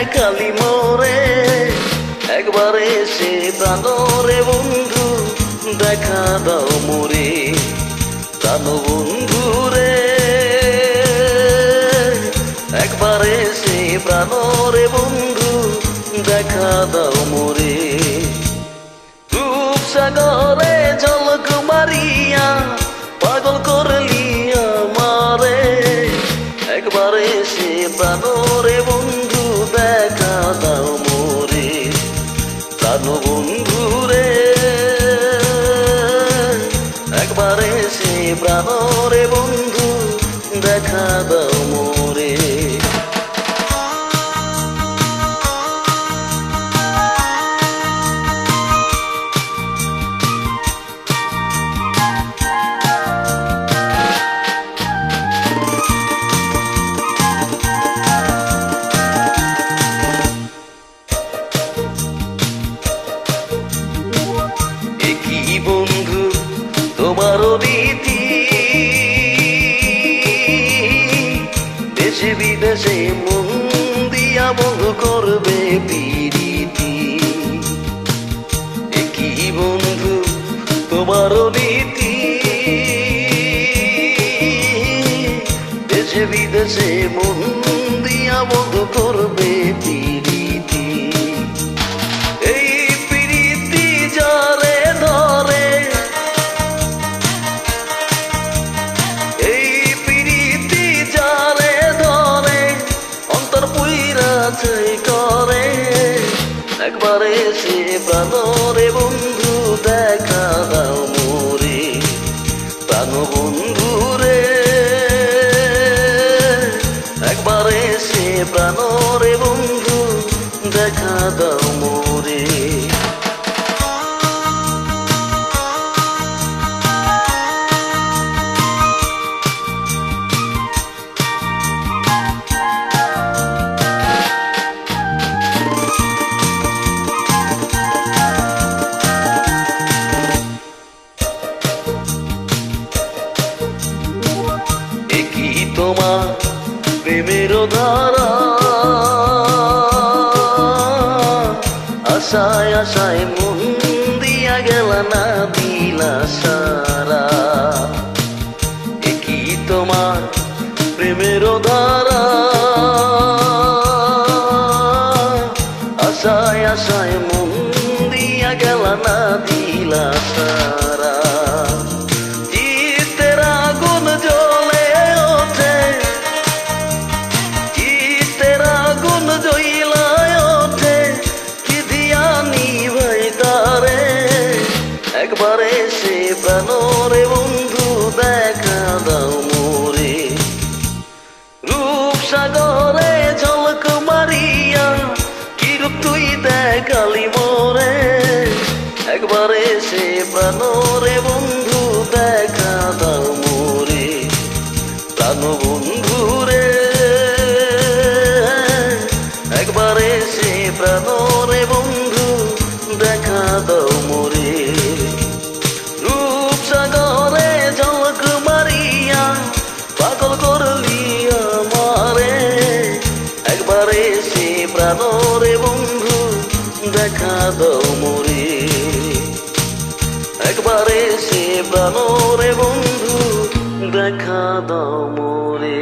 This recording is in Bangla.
দেখালি মোরে, একবার এসে প্রাণরে বন্ধু দেখা দাও মোরে, প্রাণ বন্ধু রে। একবার এসে প্রাণরে বন্ধু দেখা দাও মোরে। রূপসাগরে ঝলক মারিয়া পাগল করলি আমারে, একবার এসে প্রাণরে বন্ধু দেখা দাও মোরে, প্রাণ বন্ধু রে। একবার এসে প্রাণরে বন্ধু দেখা দাও মোরে। বন্ধু তোমারও রীতি, দেশে বিদেশে মন দিয়া বন্ধু করবে প্রীতি। একই বন্ধু তোমারও রীতি, দেশে বিদেশে মন দিয়া বন্ধু করবে প্রীতি। এই প্রীতি যারে ধরে, এই প্রীতি যারে ধরে অন্তর পুইরা চাই করে, একবার এসে প্রাণরে বন্ধু দেখা দাও মোরে, প্রাণ বন্ধু রে। একবার এসে প্রাণরে বন্ধু দেখা দাও মোরে। একই তোমার প্রেমের ধারা, আশায় আশায় মন দিয়া গেল না দিলা সারা। একই তোমার প্রেমের ধারা, আশায় আশায় মন দিয়া গেল না দিলা সারা। চিত্তের আগুন জ্বলে ওঠে, চিত্তের আগুন জ্বলায় ওঠে, কি দিয়া নিভাই তারে, একবার এসে প্রাণরে বন্ধু দেখা দাও মোরে। রূপসাগরে ঝলক মারিয়া কি রূপ তুই দেখালি মোরে, একবার এসে প্রাণরে বন্ধু দেখা দাও মোরে, প্রাণ বন্ধু রে। একবার এসে প্রাণরে বন্ধু দেখা দাও মোরে। রূপসাগরে ঝলক মারিয়া পাগল করলি আমারে, একবার এসে প্রাণরে বন্ধু দেখা দাও মোরে। একবার এসে প্রাণরে বন্ধু দেখা দাও মোরে।